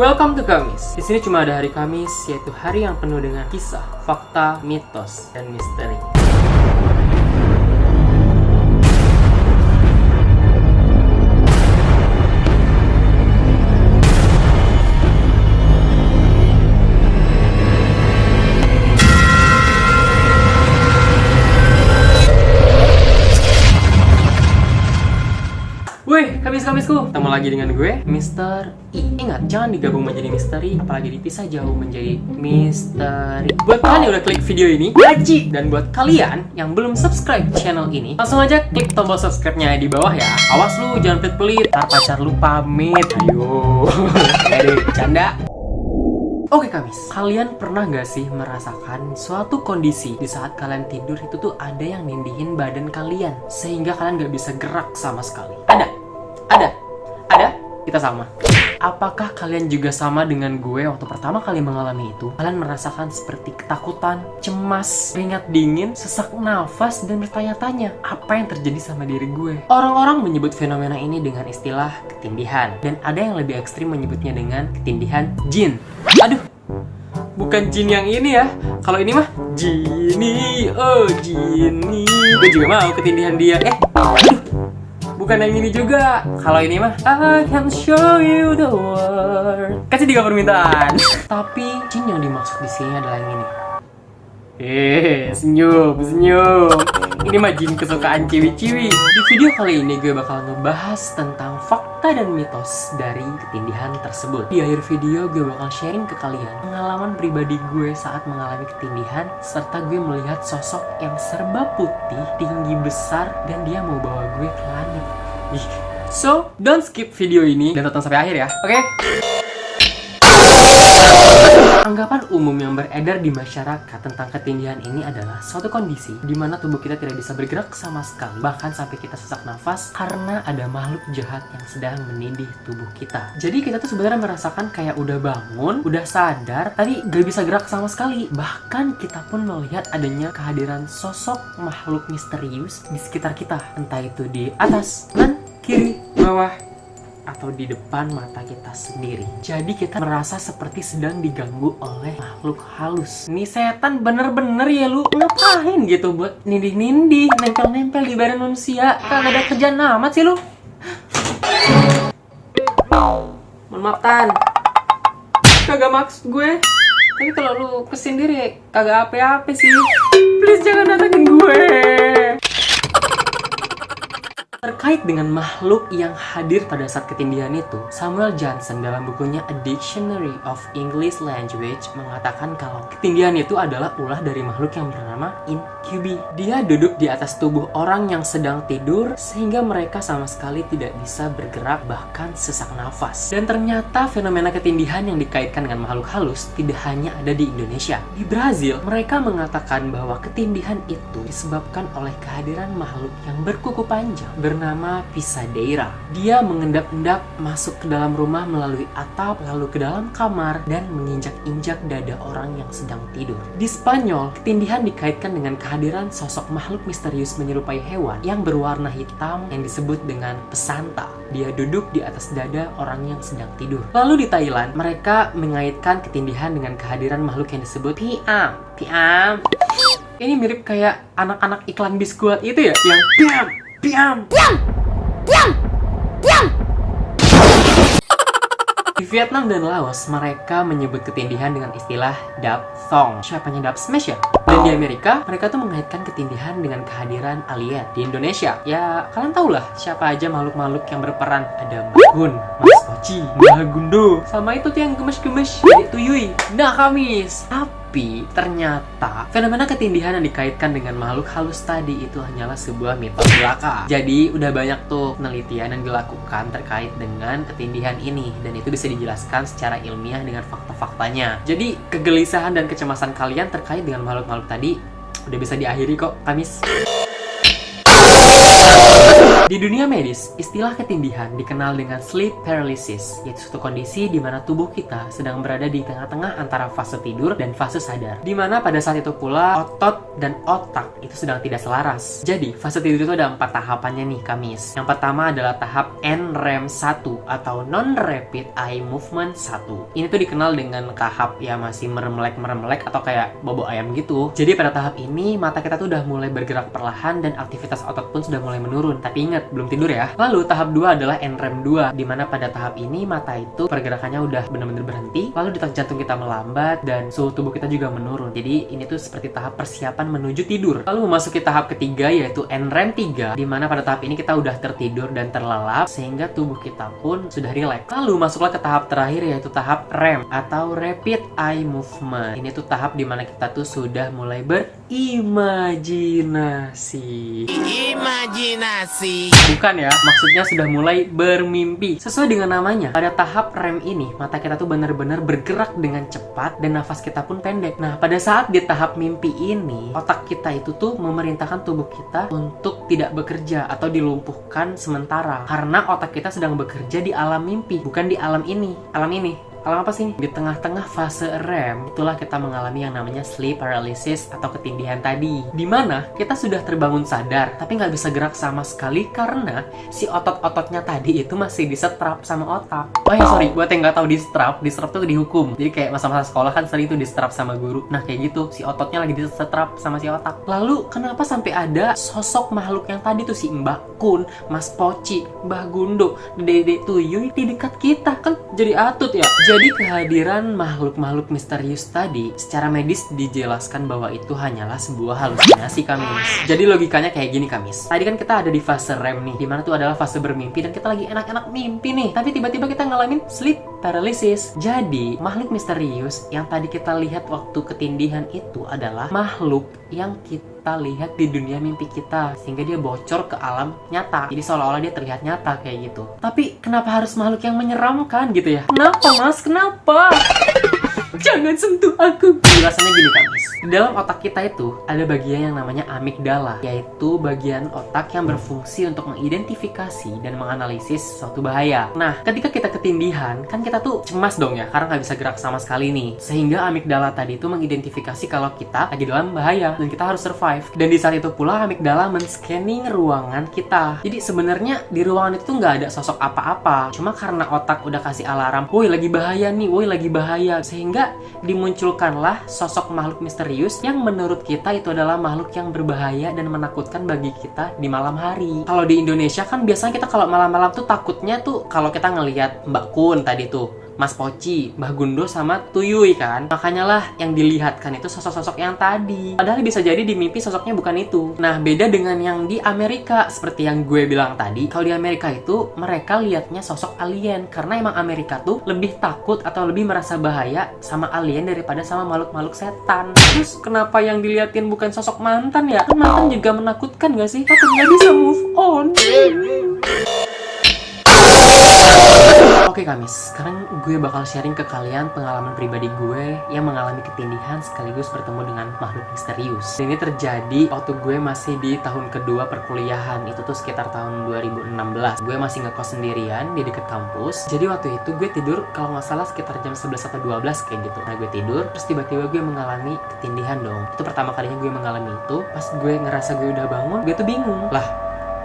Welcome to Kamis. Di sini cuma ada hari Kamis, yaitu hari yang penuh dengan kisah, fakta, mitos, dan misteri. Weh, Kamis-Kamisku, ketemu lagi dengan gue, Mr. I. Ingat, jangan digabung menjadi misteri, apalagi dipisah jauh menjadi misteri. Buat kalian yang udah klik video ini, gaji! Dan buat kalian yang belum subscribe channel ini, langsung aja klik tombol subscribe-nya di bawah ya. Awas lu, jangan pelit-pelit, ntar pacar lu pamit. Ayo, gak deh, canda. Oke Kamis, kalian pernah gak sih merasakan suatu kondisi di saat kalian tidur itu tuh ada yang nindihin badan kalian sehingga kalian gak bisa gerak sama sekali? Ada? Kita sama. Apakah kalian juga sama dengan gue waktu pertama kali mengalami itu? Kalian merasakan seperti ketakutan, cemas, keringat dingin, sesak nafas, dan bertanya-tanya apa yang terjadi sama diri gue? Orang-orang menyebut fenomena ini dengan istilah ketindihan, dan ada yang lebih ekstrim menyebutnya dengan ketindihan jin. Aduh, bukan jin yang ini ya. Kalau ini mah Jini, oh Jini. Gue juga mau ketindihan dia. Aduh, bukan yang ini juga. Kalau ini mah I can show you the world. Kasih 3 permintaan. Tapi jin yang dimaksud di sini adalah yang ini. Senyum. Ini mah jin kesukaan ciwi-ciwi. Di video kali ini gue bakal ngebahas tentang fakta dan mitos dari ketindihan tersebut. Di akhir video gue bakal sharing ke kalian pengalaman pribadi gue saat mengalami ketindihan, serta gue melihat sosok yang serba putih, tinggi besar, dan dia mau bawa gue ke langit. So, don't skip video ini dan tonton sampai akhir ya, oke? Anggapan umum yang beredar di masyarakat tentang ketindihan ini adalah suatu kondisi di mana tubuh kita tidak bisa bergerak sama sekali, bahkan sampai kita sesak nafas karena ada makhluk jahat yang sedang menindih tubuh kita. Jadi kita tuh sebenarnya merasakan kayak udah bangun, udah sadar, tapi gak bisa gerak sama sekali. Bahkan kita pun melihat adanya kehadiran sosok makhluk misterius di sekitar kita, entah itu di atas, kanan, kiri, bawah, atau di depan mata kita sendiri. Jadi kita merasa seperti sedang diganggu oleh makhluk halus. Nih setan bener-bener ya lu ngapain gitu buat nindih-nindih, nempel-nempel di badan manusia. Kagak ada kerjaan amat sih lu. Mohon maaf Tan, kagak maksud gue. Tapi kalau lu kesendiri kagak apa-apa sih. Please jangan datangin gue. Terkait dengan makhluk yang hadir pada saat ketindihan itu, Samuel Johnson dalam bukunya A Dictionary of English Language mengatakan kalau ketindihan itu adalah ulah dari makhluk yang bernama incubi. Dia duduk di atas tubuh orang yang sedang tidur sehingga mereka sama sekali tidak bisa bergerak, bahkan sesak nafas. Dan ternyata fenomena ketindihan yang dikaitkan dengan makhluk halus tidak hanya ada di Indonesia. Di Brazil, mereka mengatakan bahwa ketindihan itu disebabkan oleh kehadiran makhluk yang berkuku panjang bernama Pisadeira. Dia mengendap-endap masuk ke dalam rumah melalui atap, lalu ke dalam kamar, dan menginjak-injak dada orang yang sedang tidur. Di Spanyol, ketindihan dikaitkan dengan kehadiran sosok makhluk misterius menyerupai hewan yang berwarna hitam yang disebut dengan pesanta. Dia duduk di atas dada orang yang sedang tidur. Lalu di Thailand, mereka mengaitkan ketindihan dengan kehadiran makhluk yang disebut piam. Ini mirip kayak anak-anak iklan biskuit itu ya, yang piam. Di Vietnam dan Laos, mereka menyebut ketindihan dengan istilah dap thong. Siapanya dap smash ya? Dan di Amerika, mereka tuh mengaitkan ketindihan dengan kehadiran alien. Di Indonesia, ya kalian tau lah siapa aja makhluk-makhluk yang berperan. Ada Mas Mas Koci, Mahagundo, sama itu tuh yang gemes-gemes, Dedek Tuyuy. Nah Kamis, tapi ternyata fenomena ketindihan yang dikaitkan dengan makhluk halus tadi itu hanyalah sebuah mitos belaka. Jadi udah banyak tuh penelitian yang dilakukan terkait dengan ketindihan ini, dan itu bisa dijelaskan secara ilmiah dengan fakta-faktanya. Jadi kegelisahan dan kecemasan kalian terkait dengan makhluk-makhluk tadi udah bisa diakhiri kok, Kamis. Di dunia medis, istilah ketindihan dikenal dengan sleep paralysis, yaitu suatu kondisi di mana tubuh kita sedang berada di tengah-tengah antara fase tidur dan fase sadar. Di mana pada saat itu pula otot dan otak itu sedang tidak selaras. Jadi, fase tidur itu ada 4 tahapannya nih, Kamis. Yang pertama adalah tahap NREM 1 atau Non-Rapid Eye Movement 1. Ini tuh dikenal dengan tahap ya masih meremlek atau kayak bobo ayam gitu. Jadi pada tahap ini mata kita tuh udah mulai bergerak perlahan dan aktivitas otot pun sudah mulai menurun. Tapi ingat, belum tidur ya. Lalu tahap 2 adalah NREM 2, di mana pada tahap ini mata itu pergerakannya udah benar-benar berhenti, lalu detak jantung kita melambat dan suhu tubuh kita juga menurun. Jadi ini tuh seperti tahap persiapan menuju tidur. Lalu memasuki tahap ketiga yaitu NREM 3, di mana pada tahap ini kita udah tertidur dan terlelap sehingga tubuh kita pun sudah rileks. Lalu masuklah ke tahap terakhir yaitu tahap REM atau Rapid Eye Movement. Ini tuh tahap di mana kita tuh sudah mulai berimajinasi. Bukan ya, maksudnya sudah mulai bermimpi. Sesuai dengan namanya, pada tahap REM ini mata kita tuh benar-benar bergerak dengan cepat dan nafas kita pun pendek. Nah, pada saat di tahap mimpi ini, otak kita itu tuh memerintahkan tubuh kita untuk tidak bekerja atau dilumpuhkan sementara karena otak kita sedang bekerja di alam mimpi, bukan di alam ini. Alam apa sih? Di tengah-tengah fase REM, itulah kita mengalami yang namanya sleep paralysis atau ketindihan tadi. Dimana kita sudah terbangun sadar, tapi nggak bisa gerak sama sekali karena si otot-ototnya tadi itu masih disetrap sama otak. Oh ya, sorry, buat yang nggak tahu disetrap tuh dihukum. Jadi kayak masa-masa sekolah kan sering itu disetrap sama guru. Nah kayak gitu, si ototnya lagi disetrap sama si otak. Lalu kenapa sampai ada sosok makhluk yang tadi tuh si Mbak Kun, Mas Poci, Mbah Gundo, Dede Tuyul di dekat kita? Kan jadi atut ya. Jadi kehadiran makhluk-makhluk misterius tadi secara medis dijelaskan bahwa itu hanyalah sebuah halusinasi, Kamis. Jadi logikanya kayak gini, Kamis. Tadi kan kita ada di fase REM nih, dimana tuh adalah fase bermimpi dan kita lagi enak-enak mimpi nih. Tapi tiba-tiba kita ngalamin sleep paralysis. Jadi makhluk misterius yang tadi kita lihat waktu ketindihan itu adalah makhluk yang kita lihat di dunia mimpi kita, sehingga dia bocor ke alam nyata. Jadi seolah-olah dia terlihat nyata kayak gitu. Tapi kenapa harus makhluk yang menyeramkan gitu ya? Kenapa, Mas? Kenapa? Jangan sentuh aku. Rasanya gini, Kamis. Di dalam otak kita itu ada bagian yang namanya amigdala, yaitu bagian otak yang berfungsi untuk mengidentifikasi dan menganalisis suatu bahaya. Nah, ketika kita ketindihan, kan kita tuh cemas dong ya, karena nggak bisa gerak sama sekali nih. Sehingga amigdala tadi itu mengidentifikasi kalau kita lagi dalam bahaya dan kita harus survive. Dan di saat itu pula amigdala men-scanning ruangan kita. Jadi sebenarnya di ruangan itu nggak ada sosok apa-apa. Cuma karena otak udah kasih alarm, woi lagi bahaya nih, woi lagi bahaya. Sehingga dimunculkanlah sosok makhluk misterius yang menurut kita itu adalah makhluk yang berbahaya dan menakutkan bagi kita di malam hari. Kalau di Indonesia kan biasanya kita kalau malam-malam tuh takutnya tuh kalau kita ngelihat Mbak Kun tadi tuh, Mas Poci, Mbah Gundo, sama Tuyuy kan. Makanya lah yang dilihatkan itu sosok-sosok yang tadi. Padahal bisa jadi di mimpi sosoknya bukan itu. Nah, beda dengan yang di Amerika. Seperti yang gue bilang tadi, kalau di Amerika itu mereka lihatnya sosok alien. Karena emang Amerika tuh lebih takut atau lebih merasa bahaya sama alien daripada sama makhluk-makhluk setan. Terus kenapa yang dilihatin bukan sosok mantan ya? Kan mantan juga menakutkan gak sih? Takut gak bisa move on. Oke, Kamis, sekarang gue bakal sharing ke kalian pengalaman pribadi gue yang mengalami ketindihan sekaligus bertemu dengan makhluk misterius. Ini terjadi waktu gue masih di tahun kedua perkuliahan, itu tuh sekitar tahun 2016. Gue masih ngekos sendirian di deket kampus. Jadi waktu itu gue tidur kalau nggak salah sekitar jam 11 atau 12 kayak gitu. Nah, gue tidur, terus tiba-tiba gue mengalami ketindihan dong. Itu pertama kalinya gue mengalami itu. Pas gue ngerasa gue udah bangun, gue tuh bingung. Lah,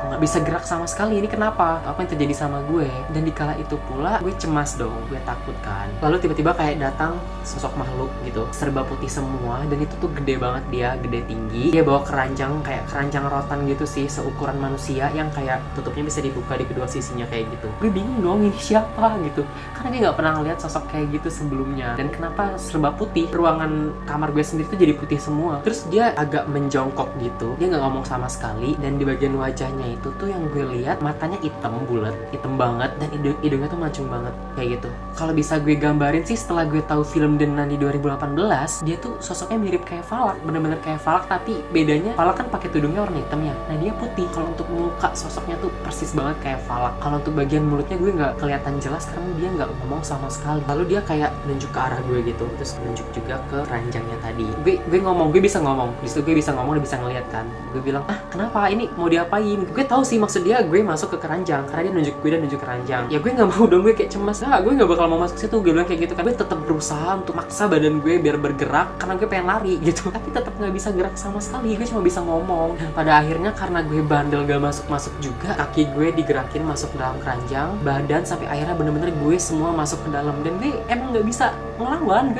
nggak bisa gerak sama sekali, ini kenapa? Apa yang terjadi sama gue? Dan dikala itu pula gue cemas dong, gue takut kan. Lalu tiba-tiba kayak datang sosok makhluk gitu, serba putih semua, dan itu tuh gede banget dia, gede tinggi. Dia bawa keranjang, kayak keranjang rotan gitu sih, seukuran manusia yang kayak tutupnya bisa dibuka di kedua sisinya kayak gitu. Gue bingung dong, ini siapa gitu, karena dia nggak pernah ngeliat sosok kayak gitu sebelumnya. Dan kenapa serba putih? Ruangan kamar gue sendiri tuh jadi putih semua. Terus dia agak menjongkok gitu, dia nggak ngomong sama sekali, dan di bagian wajahnya itu tuh yang gue lihat matanya hitam bulat, hitam banget, dan hidungnya tuh mancung banget kayak gitu. Kalau bisa gue gambarin sih, setelah gue tahu film The Nun di 2018, dia tuh sosoknya mirip kayak Falak, bener-bener kayak Falak, tapi bedanya Falak kan pakai tudungnya warna hitam ya, nah dia putih. Kalau untuk muka sosoknya tuh persis banget kayak Falak. Kalau untuk bagian mulutnya gue nggak kelihatan jelas karena dia nggak ngomong sama sekali. Lalu dia kayak nunjuk ke arah gue gitu, terus nunjuk juga ke ranjangnya tadi. Gue ngomong, gue bisa ngomong, disitu gue bisa ngomong, udah bisa ngeliat kan. Gue bilang, ah kenapa, ini mau diapain? Gue gue tahu sih maksud dia gue masuk ke keranjang karena dia nunjuk keranjang. Ya gue nggak mau dong, gue kayak cemas. Nah, gue nggak bakal mau masuk situ. Gue bilang kayak gitu kan. Gue tetap berusaha untuk maksa badan gue biar bergerak karena gue pengen lari gitu. Tapi tetap nggak bisa gerak sama sekali. Gue cuma bisa ngomong. Dan pada akhirnya karena gue bandel gak masuk juga, kaki gue digerakin masuk ke dalam keranjang, badan sampai akhirnya bener-bener gue semua masuk ke dalam. Dan gue emang nggak bisa ngelawan.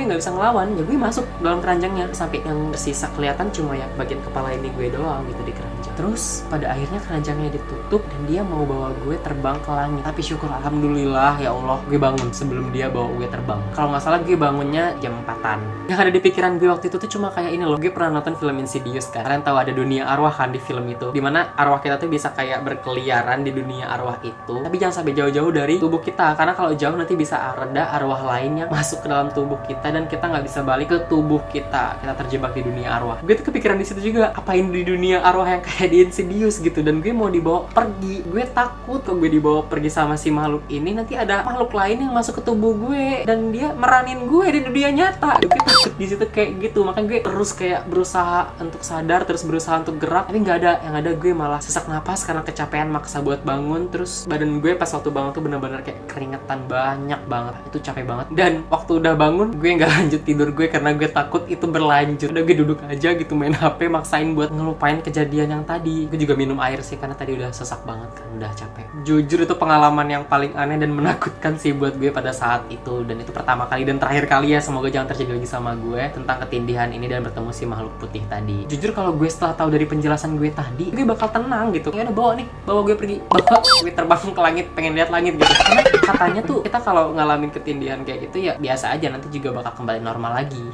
Ya gue masuk dalam keranjangnya sampai yang tersisa kelihatan cuma ya bagian kepala ini gue doang gitu di keranjang. Terus pada akhirnya keranjangnya ditutup dan dia mau bawa gue terbang ke langit. Tapi syukur alhamdulillah ya Allah, gue bangun sebelum dia bawa gue terbang. Kalau nggak salah gue bangunnya jam 4-an. Yang ada di pikiran gue waktu itu tuh cuma kayak ini loh. Gue pernah nonton film Insidious kan. Kalian tahu ada dunia arwah kan di film itu, dimana arwah kita tuh bisa kayak berkeliaran di dunia arwah itu. Tapi jangan sampai jauh-jauh dari tubuh kita, karena kalau jauh nanti bisa ada arwah lain yang masuk ke dalam tubuh kita dan kita nggak bisa balik ke tubuh kita. Kita terjebak di dunia arwah. Gue tuh kepikiran di situ juga, apain di dunia arwah yang kayak di Insidious gitu. Dan gue mau dibawa pergi. Gue takut kalau gue dibawa pergi sama si makhluk ini, nanti ada makhluk lain yang masuk ke tubuh gue dan dia meranin gue di dunia nyata. Gue takut di situ kayak gitu. Makanya gue terus kayak berusaha untuk sadar, terus berusaha untuk gerak, tapi nggak ada. Yang ada gue malah sesak napas karena kecapean, maksa buat bangun. Terus badan gue pas waktu bangun tuh bener-bener kayak keringetan banyak banget. Itu capek banget. Dan waktu udah bangun, gue nggak lanjut tidur gue karena gue takut itu berlanjut. Udah gue duduk aja gitu main HP, maksain buat ngelupain kejadian yang tadi. Gue juga minum air sih karena tadi udah sesak banget kan, udah capek. Jujur itu pengalaman yang paling aneh dan menakutkan sih buat gue pada saat itu. Dan itu pertama kali dan terakhir kali ya, semoga jangan terjadi lagi sama gue tentang ketindihan ini dan bertemu si makhluk putih tadi. Jujur kalau gue setelah tahu dari penjelasan gue tadi, gue bakal tenang gitu. Ya udah bawa gue pergi, bawa gue terbang ke langit, pengen lihat langit gitu. Karena katanya tuh kita kalau ngalamin ketindihan kayak gitu ya biasa aja, nanti juga bakal kembali normal lagi.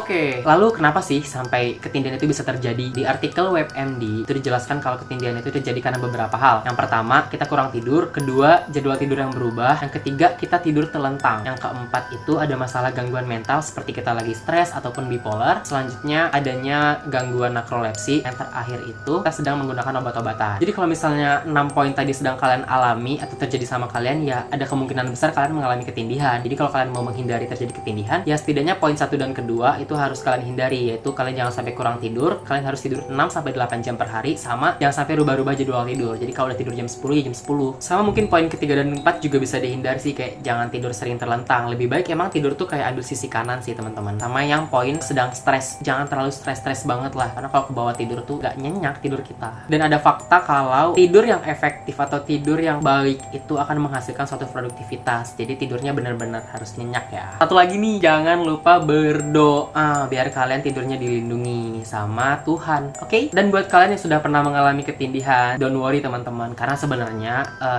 Oke, lalu kenapa sih sampai ketindihan itu bisa terjadi? Di artikel WebMD itu dijelaskan kalau ketindihan itu terjadi karena beberapa hal. Yang pertama, kita kurang tidur. Kedua, jadwal tidur yang berubah. Yang ketiga, kita tidur telentang. Yang keempat itu ada masalah gangguan mental seperti kita lagi stres ataupun bipolar. Selanjutnya, adanya gangguan narkolepsi. Yang terakhir itu, kita sedang menggunakan obat-obatan. Jadi kalau misalnya 6 poin tadi sedang kalian alami atau terjadi sama kalian, ya ada kemungkinan besar kalian mengalami ketindihan. Jadi kalau kalian mau menghindari terjadi ketindihan, ya setidaknya poin 1 dan kedua itu harus kalian hindari, yaitu kalian jangan sampai kurang tidur. Kalian harus tidur 6-8 jam per hari, sama jangan sampai rubah-rubah jadwal tidur. Jadi kalau udah tidur jam 10 ya jam 10. Sama mungkin poin ketiga dan 4 juga bisa dihindari sih, kayak jangan tidur sering terlentang. Lebih baik emang tidur tuh kayak ambil sisi kanan sih teman-teman. Sama yang poin sedang stres, jangan terlalu stres banget lah, karena kalau ke bawah tidur tuh gak nyenyak tidur kita. Dan ada fakta kalau tidur yang efektif atau tidur yang baik itu akan menghasilkan suatu produktivitas. Jadi tidurnya benar-benar harus nyenyak ya. Satu lagi nih, jangan lupa berdoa biar kalian tidurnya dilindungi sama Tuhan, oke? Dan buat kalian yang sudah pernah mengalami ketindihan, don't worry teman-teman, karena sebenarnya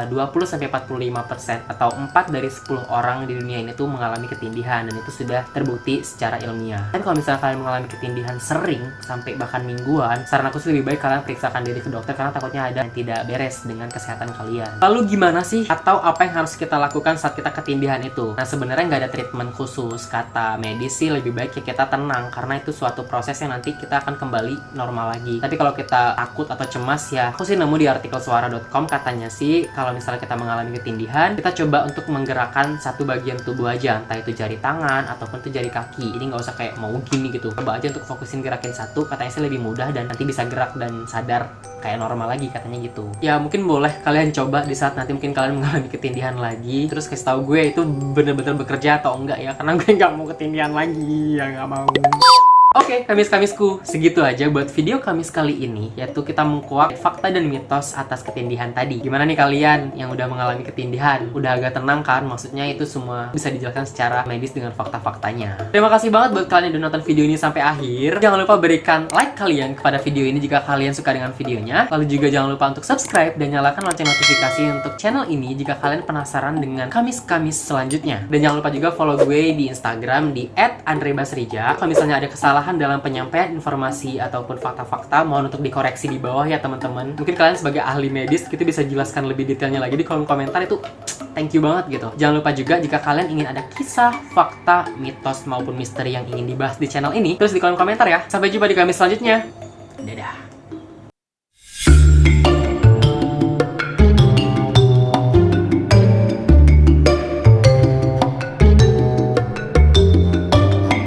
20-45% atau 4 dari 10 orang di dunia ini tuh mengalami ketindihan, dan itu sudah terbukti secara ilmiah. Dan kalau misalnya kalian mengalami ketindihan sering sampai bahkan mingguan, saran aku sih lebih baik kalian periksakan diri ke dokter karena takutnya ada yang tidak beres dengan kesehatan kalian. Lalu gimana sih atau apa yang harus kita lakukan saat kita ketindihan itu? Nah sebenarnya nggak ada treatment khusus. Kata medis sih lebih baik ya kita tenang, karena itu suatu proses yang nanti kita akan kembali normal lagi. Tapi kalau kita takut atau cemas ya, aku sih nemu di artikel suara.com katanya sih kalau misalnya kita mengalami ketindihan, kita coba untuk menggerakkan satu bagian tubuh aja, entah itu jari tangan ataupun itu jari kaki. Ini nggak usah kayak mau gini gitu, coba aja untuk fokusin gerakin satu, katanya sih lebih mudah dan nanti bisa gerak dan sadar kayak normal lagi katanya gitu. Ya mungkin boleh kalian coba di saat nanti mungkin kalian mengalami ketindihan lagi, terus kasih tahu gue itu bener-bener bekerja atau enggak ya, karena gue nggak mau ketindihan lagi, ya nggak mau. Oke, Kamis-Kamisku, segitu aja buat video Kamis kali ini, yaitu kita mengkuak fakta dan mitos atas ketindihan tadi. Gimana nih kalian yang udah mengalami ketindihan? Udah agak tenang kan? Maksudnya itu semua bisa dijelaskan secara medis dengan fakta-faktanya. Terima kasih banget buat kalian yang udah nonton video ini sampai akhir. Jangan lupa berikan like kalian kepada video ini jika kalian suka dengan videonya. Lalu juga jangan lupa untuk subscribe dan nyalakan lonceng notifikasi untuk channel ini jika kalian penasaran dengan Kamis-Kamis selanjutnya. Dan jangan lupa juga follow gue di Instagram di @andrebasrija. Kalau misalnya ada kesalahan dalam penyampaian informasi ataupun fakta-fakta, mohon untuk dikoreksi di bawah ya teman-teman. Mungkin kalian sebagai ahli medis gitu bisa jelaskan lebih detailnya lagi di kolom komentar, itu thank you banget gitu. Jangan lupa juga jika kalian ingin ada kisah, fakta, mitos maupun misteri yang ingin dibahas di channel ini, terus di kolom komentar ya. Sampai jumpa di Kamis selanjutnya. Dadah.